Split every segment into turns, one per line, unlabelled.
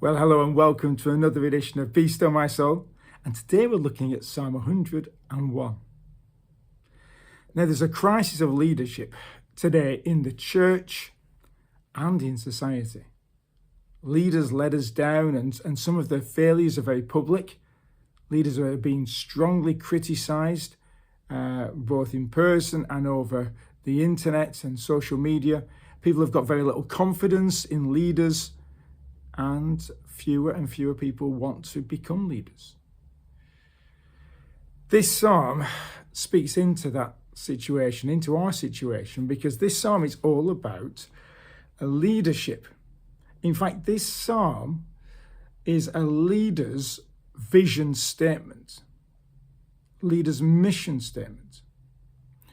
Well, hello and welcome to another edition of Be Still My Soul. And today we're looking at Psalm 101. Now, there's a crisis of leadership today in the church and in society. Leaders let us down, and some of their failures are very public. Leaders are being strongly criticised, both in person and over the internet and social media. People have got very little confidence in leaders, and fewer people want to become leaders. This psalm speaks into that situation, into our situation, because this psalm is all about leadership. In fact, this psalm is a leader's vision statement, leader's mission statement.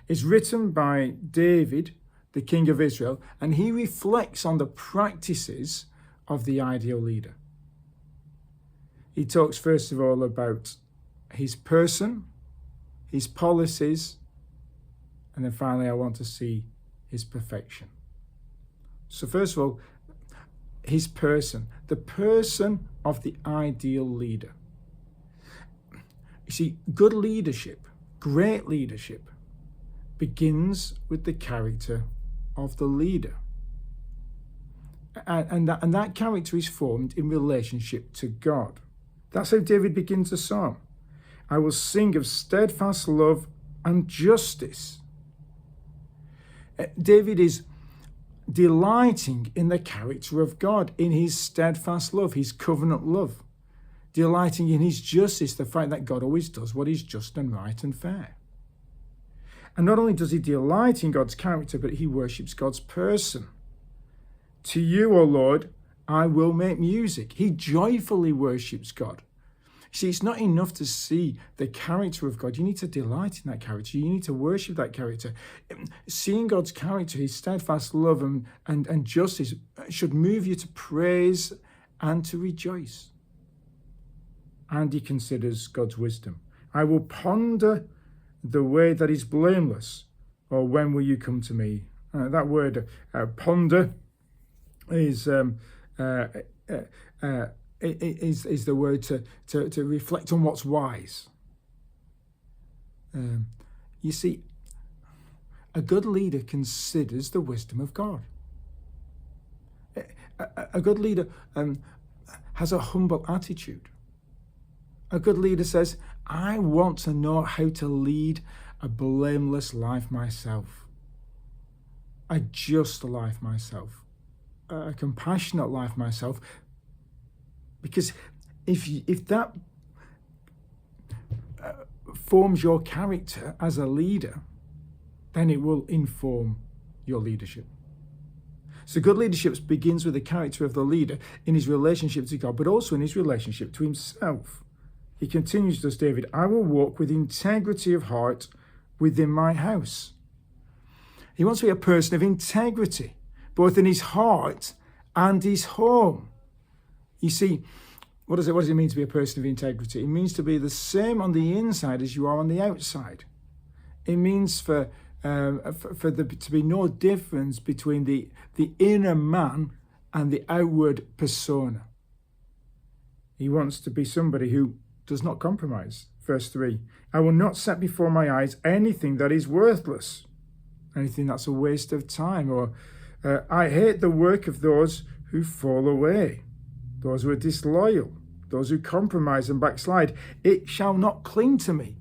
It's written by David, the king of Israel, and he reflects on the practices of the ideal leader. He talks first of all about his person, his policies, and then finally I want to see his perfection. So first of all, his person, the person of the ideal leader. You see, good leadership, great leadership, begins with the character of the leader. And that character is formed in relationship to God. That's how David begins the psalm. I will sing of steadfast love and justice. David is delighting in the character of God, in his steadfast love, his covenant love, delighting in his justice, the fact that God always does what is just and right and fair. And not only does he delight in God's character, but he worships God's person. To you, O Lord, I will make music. He joyfully worships God. See, it's not enough to see the character of God. You need to delight in that character. You need to worship that character. Seeing God's character, his steadfast love and justice, should move you to praise and to rejoice. And he considers God's wisdom. I will ponder the way that is blameless, or when will you come to me? That word, ponder, is the word to reflect on what's wise. You see, a good leader considers the wisdom of God. A good leader has a humble attitude. A good leader says, I want to know how to lead a blameless life myself, a just life myself, a compassionate life myself. Because if that forms your character as a leader, then it will inform your leadership. So good leadership begins with the character of the leader in his relationship to God, but also in his relationship to himself. He continues, does David, I will walk with integrity of heart within my house. He wants to be a person of integrity, both in his heart and his home. You see, what does it mean to be a person of integrity? It means to be the same on the inside as you are on the outside. It means for there to be no difference between the inner man and the outward persona. He wants to be somebody who does not compromise. Verse 3, I will not set before my eyes anything that is worthless, anything that's a waste of time, or I hate the work of those who fall away, those who are disloyal, those who compromise and backslide. It shall not cling to me.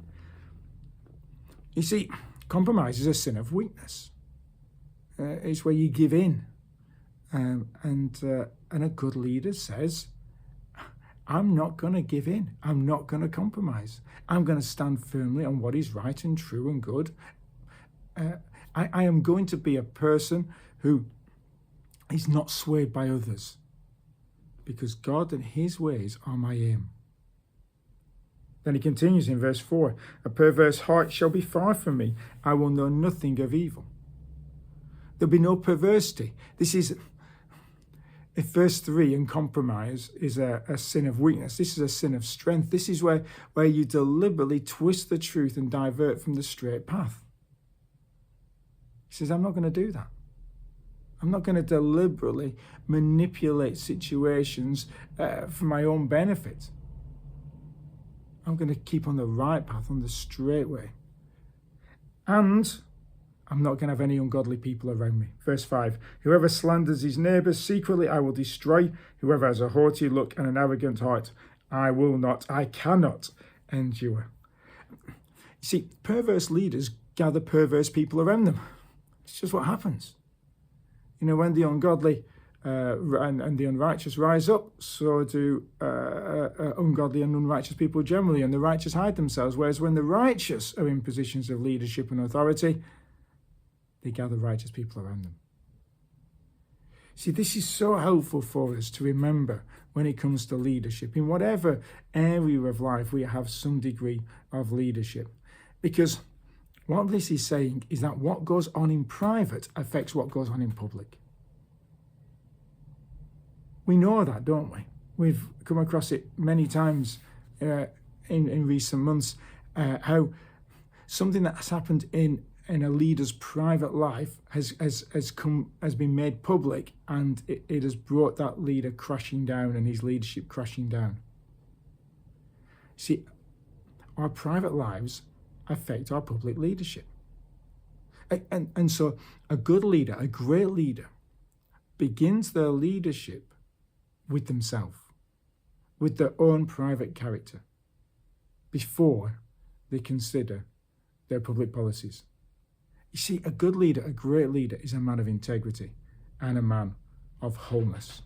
You see, compromise is a sin of weakness. It's where you give in. And a good leader says, I'm not going to give in. I'm not going to compromise. I'm going to stand firmly on what is right and true and good. I am going to be a person who is not swayed by others, because God and his ways are my aim. Then he continues in verse 4, a perverse heart shall be far from me. I will know nothing of evil. There'll be no perversity. This is, if verse 3 and compromise is a sin of weakness, this is a sin of strength. This is where you deliberately twist the truth and divert from the straight path. He says, I'm not going to do that. I'm not going to deliberately manipulate situations for my own benefit. I'm going to keep on the right path, on the straight way. And I'm not going to have any ungodly people around me. Verse 5, whoever slanders his neighbour secretly, I will destroy. Whoever has a haughty look and an arrogant heart, I cannot endure. You see, perverse leaders gather perverse people around them. It's just what happens. You know, when the ungodly and the unrighteous rise up, so do ungodly and unrighteous people generally, and the righteous hide themselves. Whereas when the righteous are in positions of leadership and authority, they gather righteous people around them. See, this is so helpful for us to remember when it comes to leadership. In whatever area of life we have some degree of leadership. Because what this is saying is that what goes on in private affects what goes on in public. We know that, don't we? We've come across it many times in recent months, how something that has happened in a leader's private life has been made public, and it has brought that leader crashing down and his leadership crashing down. See, our private lives affect our public leadership. And so a good leader, a great leader, begins their leadership with themselves, with their own private character, before they consider their public policies. You see, a good leader, a great leader, is a man of integrity and a man of wholeness.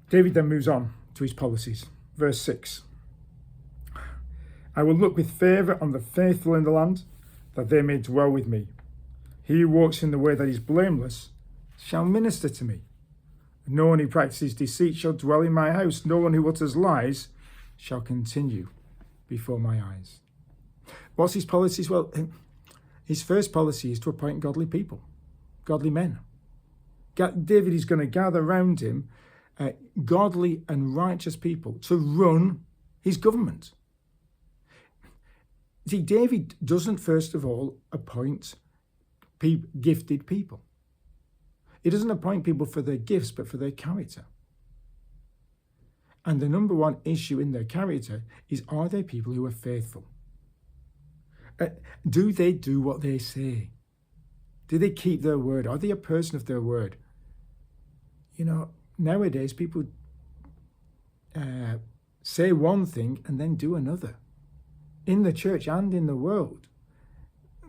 David then moves on to his policies. Verse 6. I will look with favour on the faithful in the land, that they may dwell with me. He who walks in the way that is blameless shall minister to me. No one who practices deceit shall dwell in my house. No one who utters lies shall continue before my eyes. What's his policies? Well, his first policy is to appoint godly people, godly men. David is going to gather around him godly and righteous people to run his government. See, David doesn't first of all appoint gifted people. He doesn't appoint people for their gifts, but for their character. And the number one issue in their character is, are they people who are faithful? Do they do what they say? Do they keep their word? Are they a person of their word? You know, nowadays people say one thing and then do another. In the church and in the world.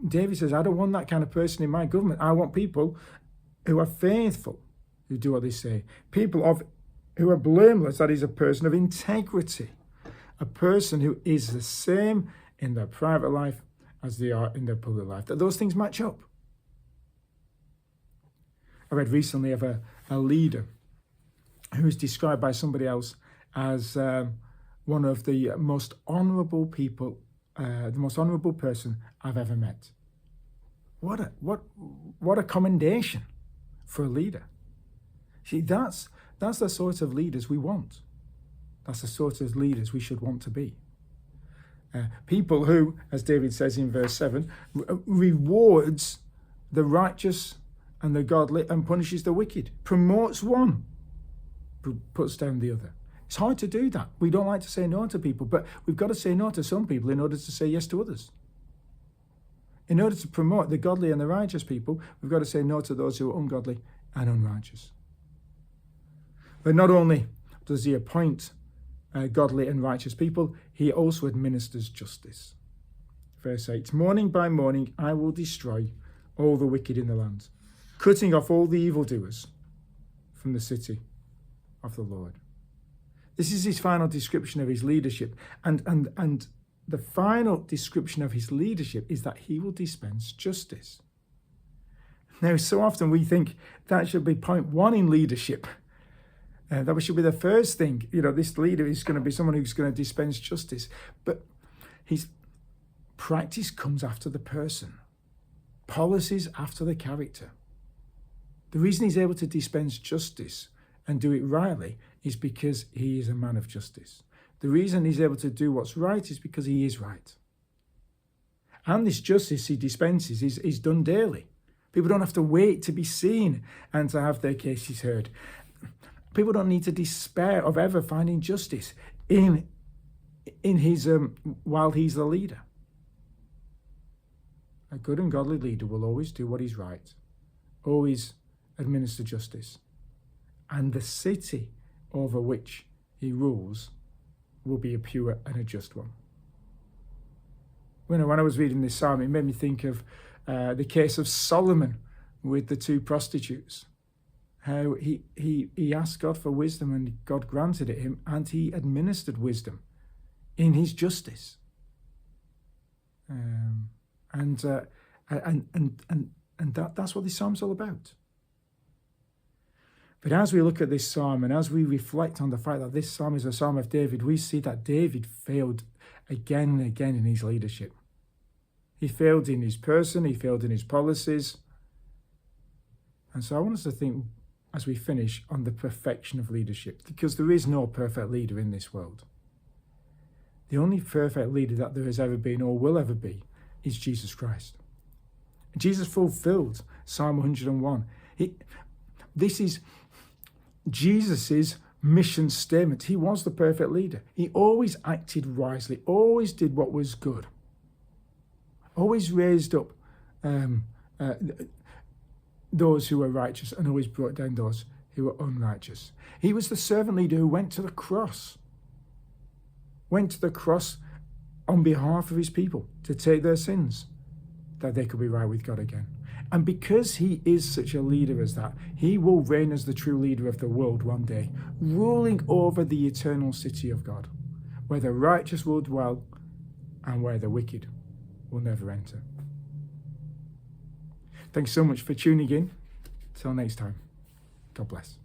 David says, I don't want that kind of person in my government. I want people who are faithful, who do what they say. People who are blameless, that is a person of integrity. A person who is the same in their private life as they are in their public life. That those things match up. I read recently of a leader who is described by somebody else as one of the most honourable people, the most honourable person I've ever met. What a commendation for a leader. See, that's the sort of leaders we want. That's the sort of leaders we should want to be. People who, as David says in verse 7, rewards the righteous and the godly and punishes the wicked, promotes one, puts down the other. It's hard to do that. We don't like to say no to people, but we've got to say no to some people in order to say yes to others. In order to promote the godly and the righteous people, we've got to say no to those who are ungodly and unrighteous. But not only does he appoint godly and righteous people, he also administers justice. Verse 8, morning by morning I will destroy all the wicked in the land, cutting off all the evildoers from the city of the Lord. This is his final description of his leadership. And the final description of his leadership is that he will dispense justice. Now, so often we think that should be point one in leadership. That should be the first thing. You know, this leader is going to be someone who's going to dispense justice. But his practice comes after the person. Policies after the character. The reason he's able to dispense justice and do it rightly is because he is a man of justice. The reason he's able to do what's right is because he is right. And this justice he dispenses is done daily. People don't have to wait to be seen and to have their cases heard. People don't need to despair of ever finding justice in his while he's the leader. A good and godly leader will always do what is right, always administer justice, and the city over which he rules will be a pure and a just one. When I was reading this psalm, it made me think of the case of Solomon with the two prostitutes. How he asked God for wisdom and God granted it him, and he administered wisdom in his justice. And that's what this psalm's all about. But as we look at this psalm and as we reflect on the fact that this psalm is a psalm of David, we see that David failed again and again in his leadership. He failed in his person, he failed in his policies. And so I want us to think, as we finish, on the perfection of leadership, because there is no perfect leader in this world. The only perfect leader that there has ever been or will ever be is Jesus Christ. Jesus fulfilled Psalm 101. This is Jesus's mission statement. He was the perfect leader. He always acted wisely, always did what was good, always raised up those who were righteous and always brought down those who were unrighteous. He was the servant leader who went to the cross on behalf of his people to take their sins, that they could be right with God again. And because he is such a leader as that, he will reign as the true leader of the world one day, ruling over the eternal city of God, where the righteous will dwell and where the wicked will never enter. Thanks so much for tuning in. Till next time, God bless.